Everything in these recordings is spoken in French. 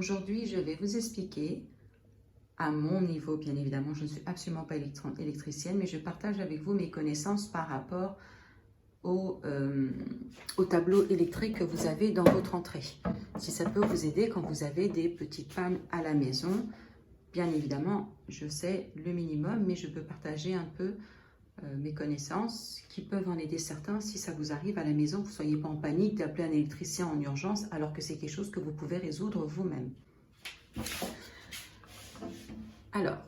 Aujourd'hui, je vais vous expliquer, à mon niveau bien évidemment, je ne suis absolument pas électricienne, mais je partage avec vous mes connaissances par rapport au tableau électrique que vous avez dans votre entrée. Si ça peut vous aider quand vous avez des petites pannes à la maison, bien évidemment, je sais le minimum, mais je peux partager un peu mes connaissances qui peuvent en aider certains si ça vous arrive à la maison, que vous ne soyez pas en panique d'appeler un électricien en urgence alors que c'est quelque chose que vous pouvez résoudre vous-même. Alors,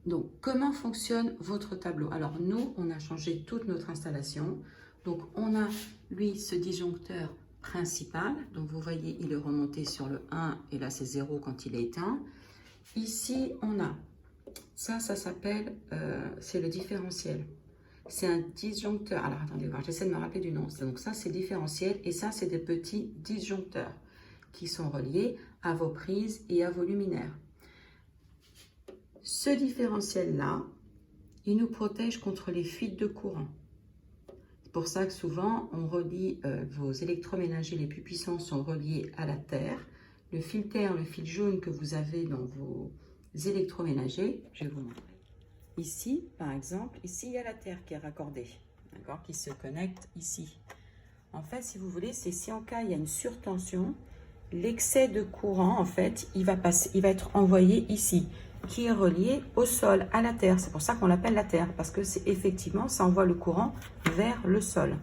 donc, comment fonctionne votre tableau? Alors, nous, on a changé toute notre installation. Donc, on a, lui, ce disjoncteur principal. Donc, vous voyez, il est remonté sur le 1 et là, c'est 0 quand il est éteint. Ici, on a, ça s'appelle, c'est le différentiel. C'est un disjoncteur. Alors, attendez voir, j'essaie de me rappeler du nom. Donc, ça, c'est différentiel et ça, c'est des petits disjoncteurs qui sont reliés à vos prises et à vos luminaires. Ce différentiel-là, il nous protège contre les fuites de courant. C'est pour ça que souvent, on relie vos électroménagers les plus puissants sont reliés à la terre. Le fil terre, le fil jaune que vous avez dans vos électroménagers, je vais vous montrer. Ici, par exemple, ici, il y a la terre qui est raccordée, d'accord, qui se connecte ici. En fait, si vous voulez, c'est si en cas il y a une surtension, l'excès de courant, en fait, il va être envoyé ici, qui est relié au sol, à la terre. C'est pour ça qu'on l'appelle la terre, parce que c'est effectivement, ça envoie le courant vers le sol.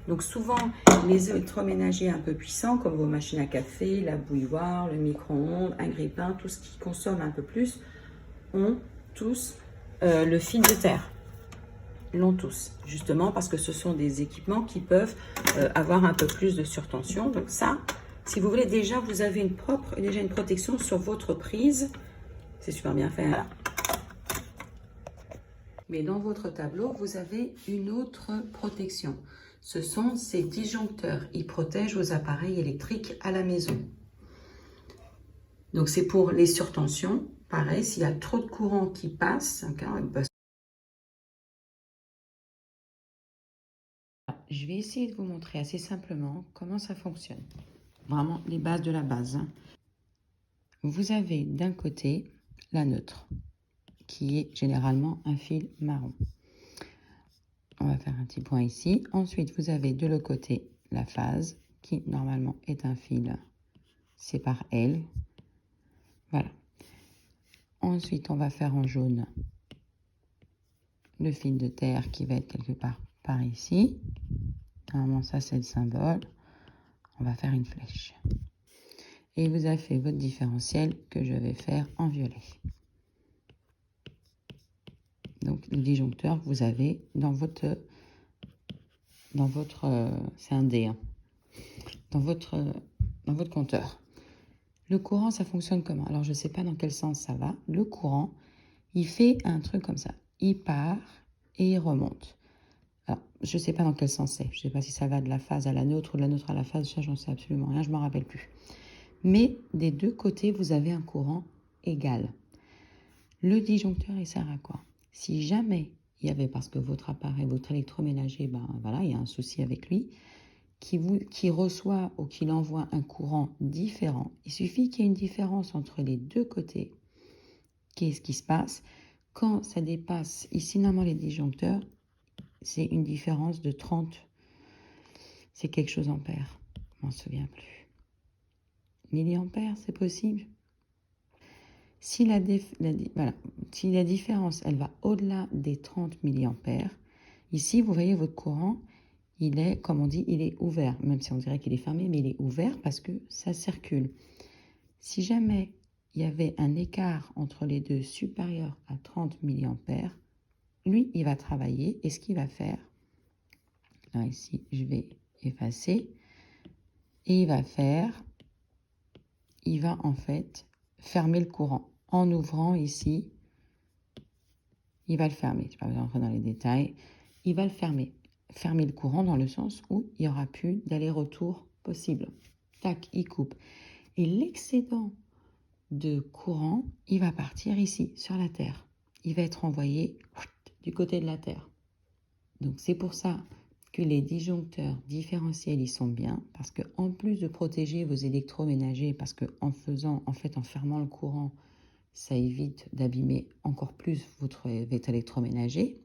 Donc souvent, les électroménagers un peu puissants, comme vos machines à café, la bouilloire, le micro-ondes, un grille-pain, tout ce qui consomme un peu plus, ont tous le fil de terre. Ils l'ont tous, justement parce que ce sont des équipements qui peuvent avoir un peu plus de surtension. Donc ça, si vous voulez, déjà, vous avez déjà une protection sur votre prise. C'est super bien fait. Voilà. Mais dans votre tableau, vous avez une autre protection. Ce sont ces disjoncteurs. Ils protègent vos appareils électriques à la maison. Donc, c'est pour les surtensions. Pareil, s'il y a trop de courant qui passe, je vais essayer de vous montrer assez simplement comment ça fonctionne. Vraiment, les bases de la base. Vous avez d'un côté la neutre, qui est généralement un fil marron. On va faire un petit point ici. Ensuite, vous avez de l'autre côté la phase, qui normalement est un fil, c'est par L. Voilà. Ensuite, on va faire en jaune le fil de terre qui va être quelque part par ici. Normalement, ça, c'est le symbole. On va faire une flèche. Et vous avez fait votre différentiel que je vais faire en violet. Donc, le disjoncteur que vous avez dans votre c'est un D, hein, dans votre compteur. Le courant, ça fonctionne comment? Alors, je ne sais pas dans quel sens ça va. Le courant, il fait un truc comme ça. Il part et il remonte. Alors, je ne sais pas dans quel sens c'est. Je ne sais pas si ça va de la phase à la neutre ou de la neutre à la phase. Ça, j'en sais absolument rien. Je ne m'en rappelle plus. Mais des deux côtés, vous avez un courant égal. Le disjoncteur, il sert à quoi? Si jamais il y avait, parce que votre appareil, votre électroménager, ben voilà, il y a un souci avec lui, qui reçoit ou qu'il envoie un courant différent, il suffit qu'il y ait une différence entre les deux côtés. Qu'est-ce qui se passe? Quand ça dépasse, ici normalement les disjoncteurs, c'est une différence de 30, c'est quelque chose ampères, je m'en souviens plus. Milliampères, c'est possible? Si la différence, elle va au-delà des 30 milliampères, ici, vous voyez votre courant, il est, comme on dit, il est ouvert, même si on dirait qu'il est fermé, mais il est ouvert parce que ça circule. Si jamais il y avait un écart entre les deux supérieur à 30 milliampères, lui, il va travailler et ce qu'il va faire, là ici, je vais effacer, et il va en fait fermer le courant. En ouvrant ici, il va le fermer. Je ne vais pas vous rentrer dans les détails. Il va le fermer. Fermer le courant dans le sens où il n'y aura plus d'aller-retour possible. Tac, il coupe. Et l'excédent de courant, il va partir ici, sur la Terre. Il va être envoyé du côté de la Terre. Donc, c'est pour ça que les disjoncteurs différentiels, ils sont bien, parce que en plus de protéger vos électroménagers, parce que en fermant le courant, ça évite d'abîmer encore plus votre électroménager.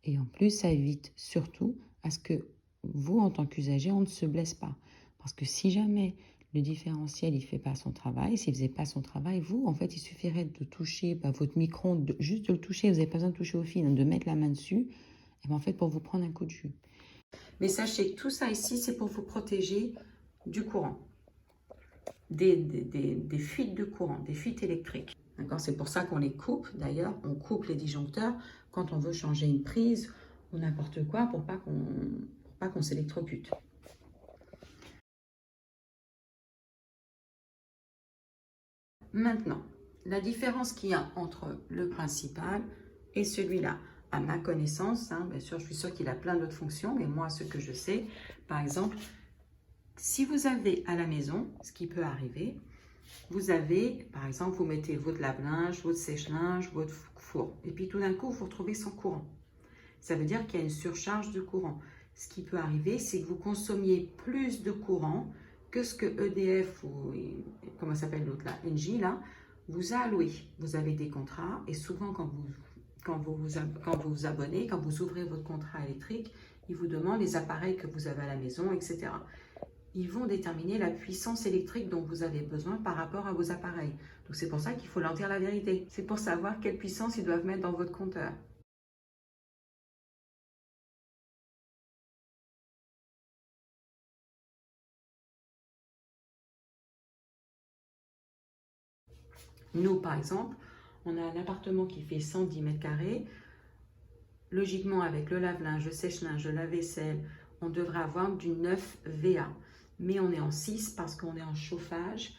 Et en plus, ça évite surtout à ce que vous, en tant qu'usager, on ne se blesse pas. Parce que si jamais le différentiel, il ne fait pas son travail, s'il ne faisait pas son travail, vous, en fait, il suffirait de toucher votre micro-ondes, juste de le toucher, vous n'avez pas besoin de toucher au fil, de mettre la main dessus, et bien en fait, pour vous prendre un coup de jus. Mais sachez que tout ça ici, c'est pour vous protéger du courant, des fuites de courant, des fuites électriques. C'est pour ça qu'on les coupe, d'ailleurs, on coupe les disjoncteurs quand on veut changer une prise ou n'importe quoi pour pas qu'on s'électrocute. Maintenant, la différence qu'il y a entre le principal et celui-là, à ma connaissance, bien sûr, je suis sûre qu'il a plein d'autres fonctions, mais moi, ce que je sais, par exemple, si vous avez à la maison, ce qui peut arriver, vous avez, par exemple, vous mettez votre lave-linge, votre sèche-linge, votre four, et puis tout d'un coup, vous vous retrouvez sans courant. Ça veut dire qu'il y a une surcharge de courant. Ce qui peut arriver, c'est que vous consommiez plus de courant que ce que EDF ou, comment s'appelle l'autre là, Engie, là, vous a alloué. Vous avez des contrats et souvent quand vous vous abonnez, quand vous ouvrez votre contrat électrique, ils vous demandent les appareils que vous avez à la maison, etc. Ils vont déterminer la puissance électrique dont vous avez besoin par rapport à vos appareils. Donc c'est pour ça qu'il faut leur dire la vérité. C'est pour savoir quelle puissance ils doivent mettre dans votre compteur. Nous, par exemple, on a un appartement qui fait 110 mètres carrés. Logiquement, avec le lave-linge, le sèche-linge, le lave-vaisselle, on devrait avoir du 9 VA. Mais on est en 6 parce qu'on est en chauffage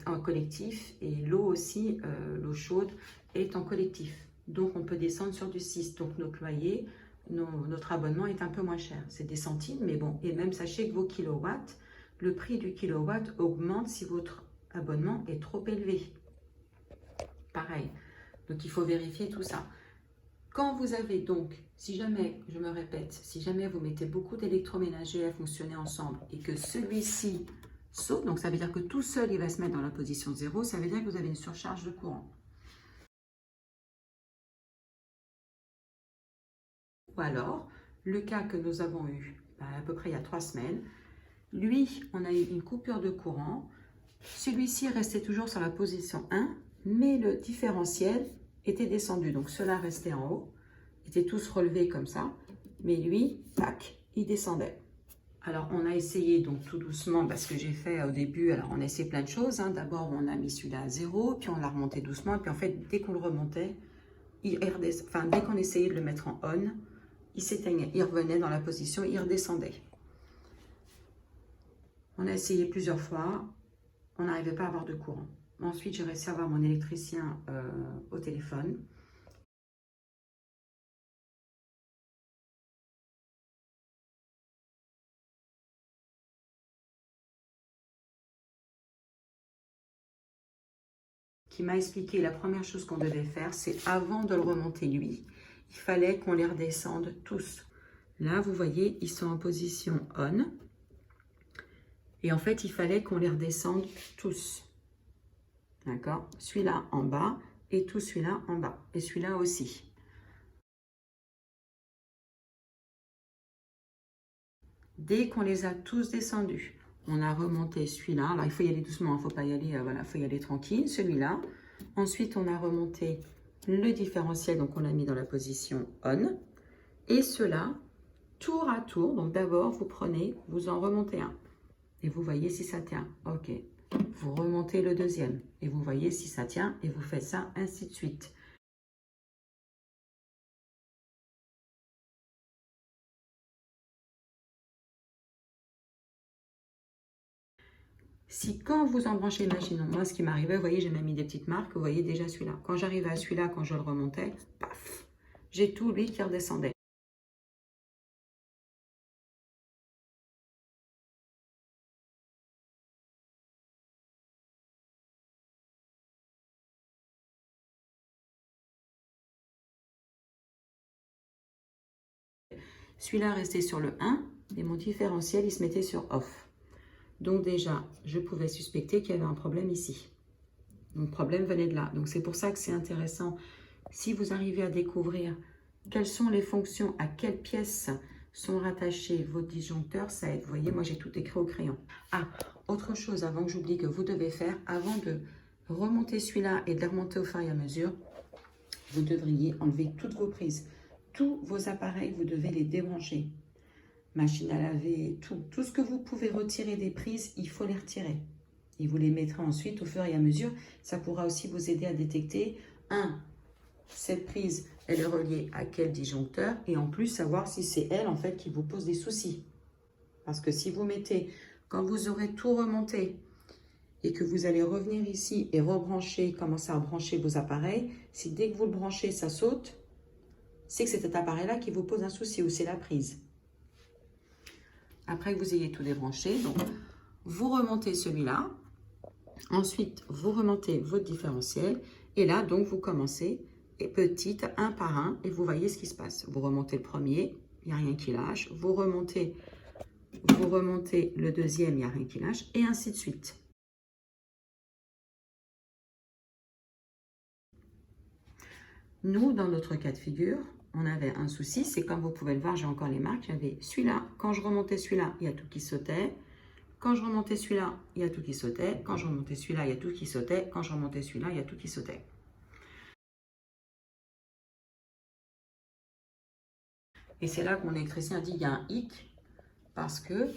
en collectif et l'eau aussi, l'eau chaude, est en collectif. Donc, on peut descendre sur du 6. Donc, notre loyer, notre abonnement est un peu moins cher. C'est des centimes, mais bon. Et même, sachez que vos kilowatts, le prix du kilowatt augmente si votre abonnement est trop élevé. Pareil. Donc, il faut vérifier tout ça. Quand vous avez donc, si jamais, je me répète, si jamais vous mettez beaucoup d'électroménagers à fonctionner ensemble et que celui-ci saute, donc ça veut dire que tout seul, il va se mettre dans la position 0, ça veut dire que vous avez une surcharge de courant. Ou alors, le cas que nous avons eu à peu près il y a 3 semaines, lui, on a eu une coupure de courant, celui-ci restait toujours sur la position 1, mais le différentiel était descendu, donc cela restait en haut, étaient tous relevés comme ça, mais lui, tac, il descendait. Alors on a essayé donc tout doucement, parce que j'ai fait au début, alors on a essayé plein de choses, d'abord on a mis celui-là à 0, puis on l'a remonté doucement, et puis en fait dès qu'on le remontait, dès qu'on essayait de le mettre en on, il s'éteignait, il revenait dans la position, il redescendait. On a essayé plusieurs fois, on n'arrivait pas à avoir de courant. Ensuite, j'ai réussi à avoir mon électricien au téléphone. Qui m'a expliqué la première chose qu'on devait faire, c'est avant de le remonter lui, il fallait qu'on les redescende tous. Là, vous voyez, ils sont en position on. Et en fait, il fallait qu'on les redescende tous. D'accord? Celui-là en bas et tout celui-là en bas. Et celui-là aussi. Dès qu'on les a tous descendus, on a remonté celui-là. Alors, il faut y aller doucement, il ne faut pas y aller, voilà, faut y aller tranquille. Celui-là. Ensuite, on a remonté le différentiel, donc on l'a mis dans la position on. Et cela, tour à tour. Donc, d'abord, vous prenez, vous en remontez un. Et vous voyez si ça tient. OK. Vous remontez le deuxième. Et vous voyez si ça tient. Et vous faites ça, ainsi de suite. Si quand vous en branchez, imaginons, moi ce qui m'arrivait, vous voyez, j'ai même mis des petites marques, vous voyez déjà celui-là. Quand j'arrivais à celui-là, quand je le remontais, paf, j'ai tout lui qui redescendait. Celui-là restait sur le 1 et mon différentiel, il se mettait sur off. Donc déjà, je pouvais suspecter qu'il y avait un problème ici. Donc le problème venait de là. Donc c'est pour ça que c'est intéressant. Si vous arrivez à découvrir quelles sont les fonctions, à quelles pièces sont rattachés vos disjoncteurs, ça aide. Vous voyez, moi j'ai tout écrit au crayon. Ah, autre chose avant que j'oublie que vous devez faire, avant de remonter celui-là et de les remonter au fur et à mesure, vous devriez enlever toutes vos prises. Tous vos appareils, vous devez les débrancher. Machine à laver, tout ce que vous pouvez retirer des prises, il faut les retirer. Et vous les mettrez ensuite au fur et à mesure. Ça pourra aussi vous aider à détecter, cette prise, elle est reliée à quel disjoncteur, et en plus savoir si c'est elle en fait qui vous pose des soucis. Parce que si vous mettez, quand vous aurez tout remonté et que vous allez revenir ici et rebrancher, commencer à brancher vos appareils, si dès que vous le branchez ça saute, c'est que c'est cet appareil-là qui vous pose un souci ou c'est la prise. Après que vous ayez tout débranché, donc vous remontez celui-là, ensuite vous remontez votre différentiel et là donc vous commencez et petit, un par un, et vous voyez ce qui se passe. Vous remontez le premier, il n'y a rien qui lâche. Vous remontez le deuxième, il n'y a rien qui lâche, et ainsi de suite. Nous, dans notre cas de figure, on avait un souci, c'est comme vous pouvez le voir, j'ai encore les marques, j'avais celui-là, quand je remontais celui-là, il y a tout qui sautait. Quand je remontais celui-là, il y a tout qui sautait. Quand je remontais celui-là, il y a tout qui sautait. Quand je remontais celui-là, il y a tout qui sautait. Et c'est là que mon électricien a dit, il y a un hic, parce que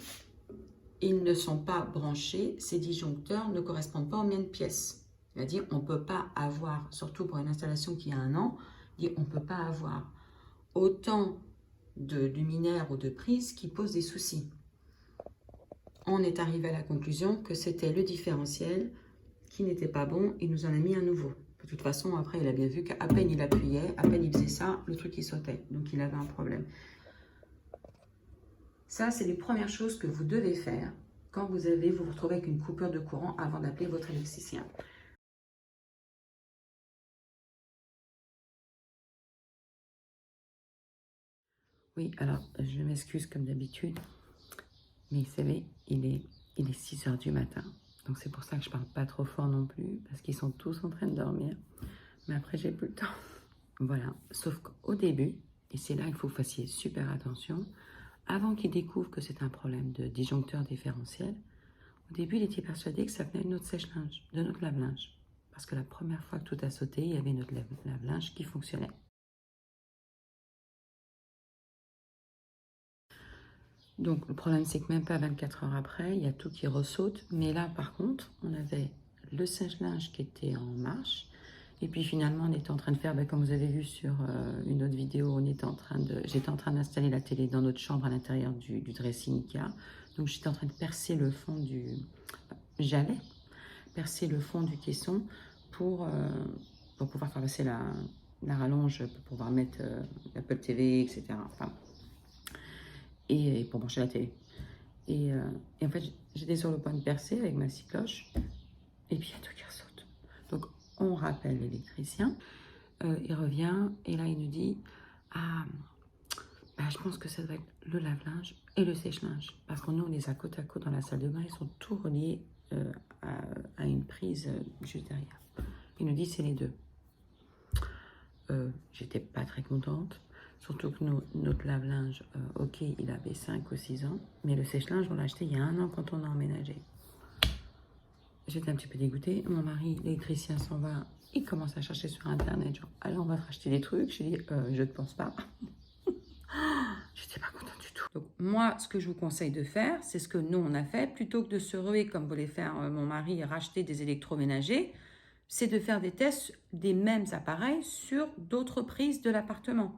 ils ne sont pas branchés, ces disjoncteurs ne correspondent pas aux mêmes pièces. Il a dit, on ne peut pas avoir, surtout pour une installation qui a 1 an, il dit, on ne peut pas avoir autant de luminaires ou de prises qui posent des soucis. On est arrivé à la conclusion que c'était le différentiel qui n'était pas bon, il nous en a mis un nouveau. De toute façon, après, il a bien vu qu'à peine il appuyait, à peine il faisait ça, le truc il sautait. Donc, il avait un problème. Ça, c'est les premières choses que vous devez faire quand vous vous retrouvez avec une coupure de courant avant d'appeler votre électricien. Oui, alors, je m'excuse comme d'habitude, mais vous savez, il est 6 h du matin. Donc, c'est pour ça que je parle pas trop fort non plus, parce qu'ils sont tous en train de dormir. Mais après, j'ai plus le temps. Voilà, sauf qu'au début, et c'est là qu'il faut que vous fassiez super attention, avant qu'il découvre que c'est un problème de disjoncteur différentiel, au début, il était persuadé que ça venait de notre sèche-linge, de notre lave-linge. Parce que la première fois que tout a sauté, il y avait notre lave-linge qui fonctionnait. Donc, le problème, c'est que même pas 24 heures après, il y a tout qui ressaute. Mais là, par contre, on avait le sèche-linge qui était en marche. Et puis finalement, on était en train de faire, comme vous avez vu sur une autre vidéo, j'étais en train d'installer la télé dans notre chambre à l'intérieur du dressing Ikea. Donc j'étais en train de percer le fond j'allais percer le fond du caisson pour pouvoir faire passer la rallonge, pour pouvoir mettre l'Apple TV, etc. Enfin, et pour brancher la télé. Et en fait, j'étais sur le point de percer avec ma scie cloche, et puis il y a tout qui ressaute. Donc on rappelle l'électricien, il revient, et là il nous dit, ah, je pense que ça doit être le lave-linge et le sèche-linge, parce que nous on les a côte à côte dans la salle de bain, ils sont tous reliés à une prise juste derrière. Il nous dit c'est les deux. J'étais pas très contente, surtout que notre lave-linge, ok, il avait 5 ou 6 ans, mais le sèche-linge on l'a acheté il y a 1 an quand on a emménagé. J'étais un petit peu dégoûtée. Mon mari, l'électricien, s'en va. Il commence à chercher sur Internet. Genre, alors on va te racheter des trucs. Je lui dis, je ne pense pas. Je n'étais pas contente du tout. Donc, moi, ce que je vous conseille de faire, c'est ce que nous, on a fait. Plutôt que de se ruer, comme voulait faire mon mari, et racheter des électroménagers, c'est de faire des tests des mêmes appareils sur d'autres prises de l'appartement.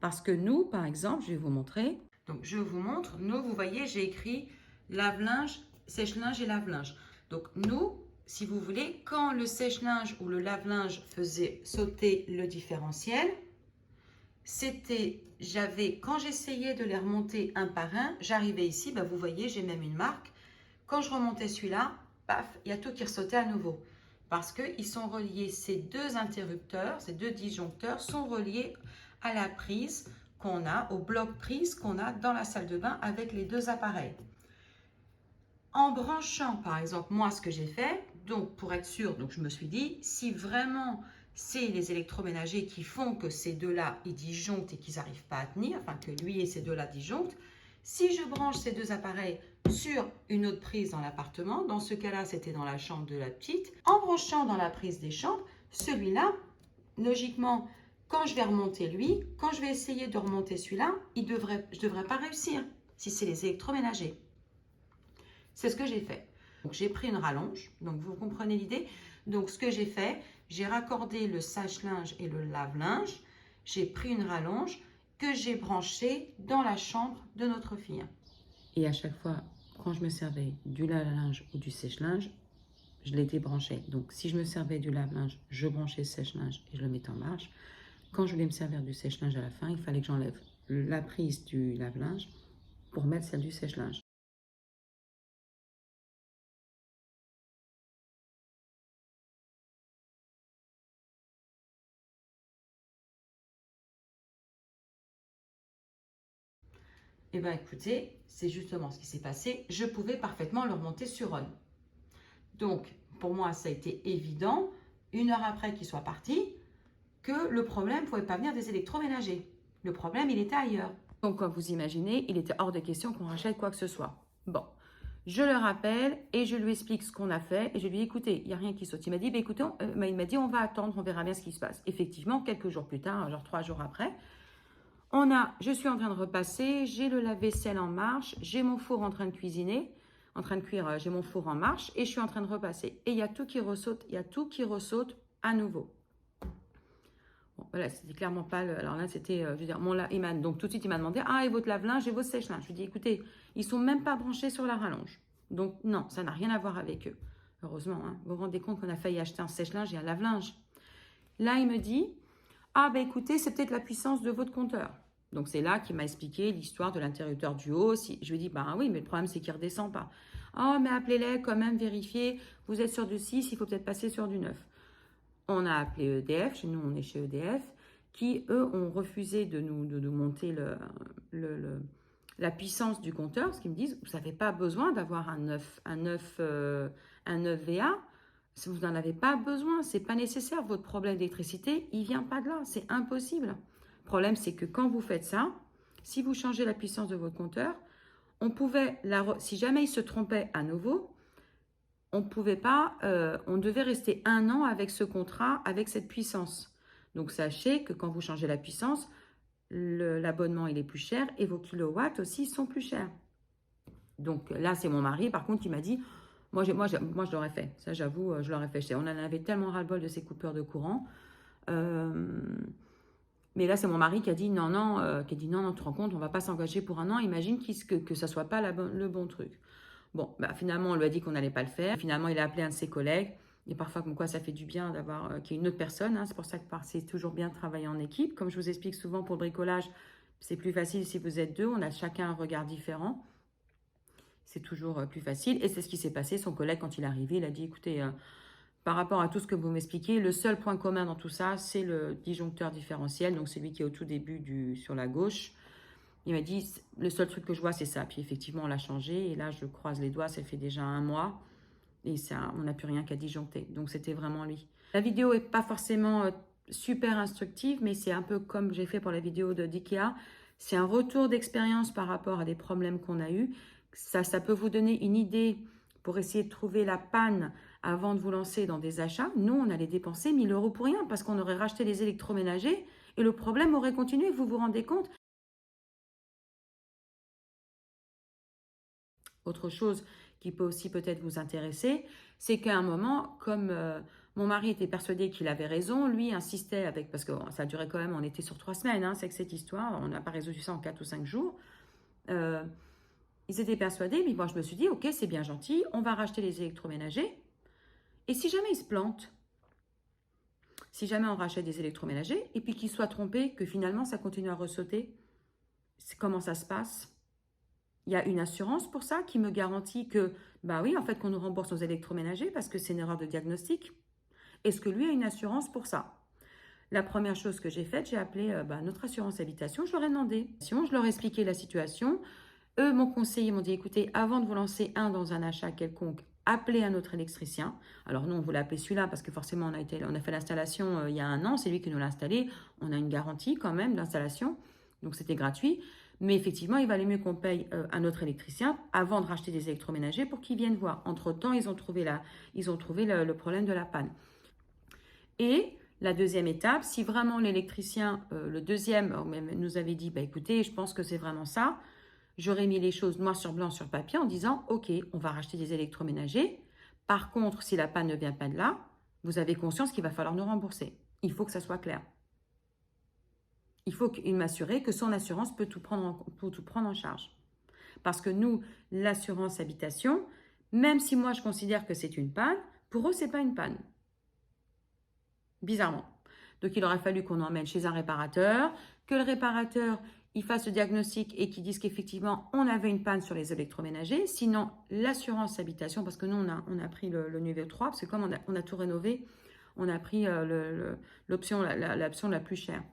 Parce que nous, par exemple, je vais vous montrer. Donc, je vous montre. Nous, vous voyez, j'ai écrit lave-linge, sèche-linge et lave-linge. Donc nous, si vous voulez, quand le sèche-linge ou le lave-linge faisait sauter le différentiel, quand j'essayais de les remonter un par un, j'arrivais ici, vous voyez, j'ai même une marque. Quand je remontais celui-là, paf, il y a tout qui ressautait à nouveau. Parce qu'ils sont reliés, ces deux interrupteurs, ces deux disjoncteurs sont reliés à la prise qu'on a, au bloc prise qu'on a dans la salle de bain avec les deux appareils. En branchant, par exemple, moi, ce que j'ai fait, donc pour être sûr, donc je me suis dit, si vraiment c'est les électroménagers qui font que ces deux-là, ils disjonctent et qu'ils n'arrivent pas à tenir, enfin que lui et ces deux-là disjonctent, si je branche ces deux appareils sur une autre prise dans l'appartement, dans ce cas-là, c'était dans la chambre de la petite, en branchant dans la prise des chambres, celui-là, logiquement, quand je vais remonter lui, quand je vais essayer de remonter celui-là, je ne devrais pas réussir, si c'est les électroménagers. C'est ce que j'ai fait. Donc, j'ai pris une rallonge, donc vous comprenez l'idée. Donc, ce que j'ai fait, j'ai raccordé le sèche-linge et le lave-linge. J'ai pris une rallonge que j'ai branchée dans la chambre de notre fille. Et à chaque fois, quand je me servais du lave-linge ou du sèche-linge, je les débranchais. Donc, si je me servais du lave-linge, je branchais le sèche-linge et je le mettais en marche. Quand je voulais me servir du sèche-linge à la fin, il fallait que j'enlève la prise du lave-linge pour mettre celle du sèche-linge. Eh bien, écoutez, c'est justement ce qui s'est passé. Je pouvais parfaitement le remonter sur on. Donc, pour moi, ça a été évident, 1 heure après qu'il soit parti, que le problème ne pouvait pas venir des électroménagers. Le problème, il était ailleurs. Donc, comme vous imaginez, il était hors de question qu'on rachète quoi que ce soit. Bon, je le rappelle et je lui explique ce qu'on a fait. Et je lui dis, écoutez, il n'y a rien qui saute. Il m'a dit, bah, écoutez, il m'a dit, on va attendre, on verra bien ce qui se passe. Effectivement, quelques jours plus tard, genre 3 jours après, je suis en train de repasser, j'ai le lave-vaisselle en marche, j'ai mon four en train de cuisiner, en train de cuire, j'ai mon four en marche et je suis en train de repasser. Et il y a tout qui ressaute, à nouveau. Bon, voilà, c'était clairement pas alors là, c'était, je veux dire, donc tout de suite, il m'a demandé, ah, et votre lave-linge et votre sèche-linge. Je lui ai dit, écoutez, ils sont même pas branchés sur la rallonge. Donc, non, ça n'a rien à voir avec eux. Heureusement, hein, vous vous rendez compte qu'on a failli acheter un sèche-linge et un lave-linge. Là, il me dit, ah, ben écoutez, c'est peut-être la puissance de votre compteur. Donc, c'est là qu'il m'a expliqué l'histoire de l'interrupteur du haut. Je lui ai dit, bah oui, mais le problème, c'est qu'il ne redescend pas. Oh, mais appelez-les quand même, vérifiez. Vous êtes sur du 6, il faut peut-être passer sur du 9. On a appelé EDF, chez nous, on est chez EDF, qui, eux, ont refusé de nous monter la puissance du compteur, parce qu'ils me disent, vous n'avez pas besoin d'avoir un 9 VA. Vous n'en avez pas besoin, c'est pas nécessaire. Votre problème d'électricité, il vient pas de là, c'est impossible. Le problème, c'est que quand vous faites ça, si vous changez la puissance de votre compteur, si jamais il se trompait à nouveau, on devait rester 1 an avec ce contrat, avec cette puissance. Donc sachez que quand vous changez la puissance, l'abonnement il est plus cher et vos kilowatts aussi sont plus chers. Donc là, c'est mon mari, par contre, qui m'a dit, moi, je l'aurais fait. Ça, j'avoue, je l'aurais fait. On en avait tellement ras-le-bol de ces coupures de courant. Mais là, c'est mon mari qui a dit, non, tu te rends compte, on ne va pas s'engager pour 1 an. Imagine que ça ne soit pas le bon truc. Bon, bah, finalement, on lui a dit qu'on n'allait pas le faire. Finalement, il a appelé un de ses collègues. Et parfois, comme quoi, ça fait du bien d'avoir qu'il y ait une autre personne. Hein. C'est pour ça que c'est toujours bien de travailler en équipe. Comme je vous explique souvent pour le bricolage, c'est plus facile si vous êtes deux. On a chacun un regard différent. C'est toujours plus facile. Et c'est ce qui s'est passé. Son collègue, quand il est arrivé, il a dit, écoutez, par rapport à tout ce que vous m'expliquez, le seul point commun dans tout ça, c'est le disjoncteur différentiel. Donc, celui qui est au tout début sur la gauche. Il m'a dit, le seul truc que je vois, c'est ça. Puis effectivement, on l'a changé. Et là, je croise les doigts, ça fait déjà 1 mois. Et ça, on n'a plus rien qu'à disjoncter. Donc, c'était vraiment lui. La vidéo n'est pas forcément super instructive, mais c'est un peu comme j'ai fait pour la vidéo d'IKEA. C'est un retour d'expérience par rapport à des problèmes qu'on a eus. Ça peut vous donner une idée pour essayer de trouver la panne avant de vous lancer dans des achats. Nous, on allait dépenser 1 000 € pour rien parce qu'on aurait racheté les électroménagers et le problème aurait continué. Vous vous rendez compte? Autre chose qui peut aussi peut-être vous intéresser, c'est qu'à un moment, comme mon mari était persuadé qu'il avait raison, lui insistait parce que ça durait quand même, on était sur 3 semaines, hein, c'est que cette histoire, on n'a pas résolu ça en 4 ou 5 jours. Ils étaient persuadés, mais moi je me suis dit, ok, c'est bien gentil, on va racheter les électroménagers. Et si jamais ils se plantent, si jamais on rachète des électroménagers, et puis qu'ils soient trompés, que finalement ça continue à ressauter, comment ça se passe? Il y a une assurance pour ça qui me garantit que, bah oui, en fait, qu'on nous rembourse nos électroménagers parce que c'est une erreur de diagnostic. Est-ce que lui a une assurance pour ça? La première chose que j'ai faite, j'ai appelé notre assurance habitation, je leur ai demandé. Je leur ai expliqué la situation. Eux m'ont conseillé, ils m'ont dit, écoutez, avant de vous lancer dans un achat quelconque, appelez un autre électricien. Alors nous, on voulait appeler celui-là parce que forcément, on a fait l'installation il y a 1 an, c'est lui qui nous l'a installé. On a une garantie quand même d'installation, donc c'était gratuit. Mais effectivement, il valait mieux qu'on paye un autre électricien avant de racheter des électroménagers pour qu'ils viennent voir. Entre-temps, ils ont trouvé le problème de la panne. Et la deuxième étape, si vraiment l'électricien, le deuxième, nous avait dit, bah, écoutez, je pense que c'est vraiment ça, j'aurais mis les choses noir sur blanc sur papier en disant, OK, on va racheter des électroménagers. Par contre, si la panne ne vient pas de là, vous avez conscience qu'il va falloir nous rembourser. Il faut que ça soit clair. Il faut m'assurer que son assurance peut tout prendre en charge. Parce que nous, l'assurance habitation, même si moi je considère que c'est une panne, pour eux, c'est pas une panne. Bizarrement. Donc, il aurait fallu qu'on emmène chez un réparateur, que le réparateur il fasse le diagnostic et qu'il dise qu'effectivement, on avait une panne sur les électroménagers. Sinon, l'assurance habitation, parce que nous, on a pris le niveau 3, parce que comme on a tout rénové, on a pris l'option la plus chère.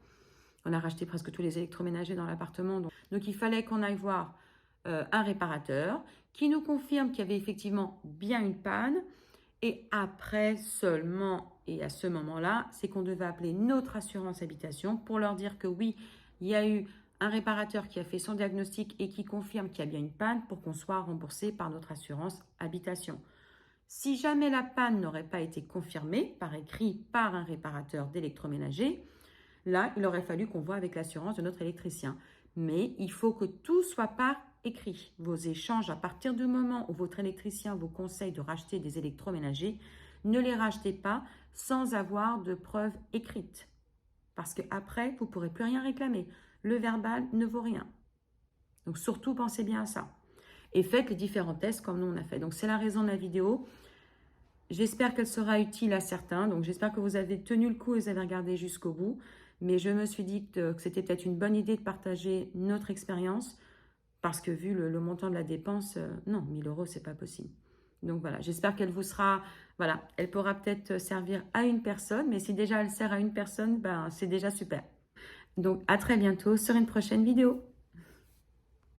On a racheté presque tous les électroménagers dans l'appartement. Donc, il fallait qu'on aille voir un réparateur qui nous confirme qu'il y avait effectivement bien une panne. Et après seulement, et à ce moment-là, c'est qu'on devait appeler notre assurance habitation pour leur dire que oui, il y a eu un réparateur qui a fait son diagnostic et qui confirme qu'il y a bien une panne pour qu'on soit remboursé par notre assurance habitation. Si jamais la panne n'aurait pas été confirmée par écrit par un réparateur d'électroménager, là, il aurait fallu qu'on voit avec l'assurance de notre électricien. Mais il faut que tout soit par écrit. Vos échanges, à partir du moment où votre électricien vous conseille de racheter des électroménagers, ne les rachetez pas sans avoir de preuves écrites. Parce qu'après, vous ne pourrez plus rien réclamer. Le verbal ne vaut rien. Donc surtout, pensez bien à ça. Et faites les différents tests comme nous on a fait. Donc c'est la raison de la vidéo. J'espère qu'elle sera utile à certains. Donc j'espère que vous avez tenu le coup et vous avez regardé jusqu'au bout. Mais je me suis dit que c'était peut-être une bonne idée de partager notre expérience. Parce que vu le montant de la dépense, non, 1 000 €, c'est pas possible. Donc voilà, j'espère qu'elle vous sera, voilà, elle pourra peut-être servir à une personne, mais si déjà elle sert à une personne, ben c'est déjà super. Donc à très bientôt sur une prochaine vidéo.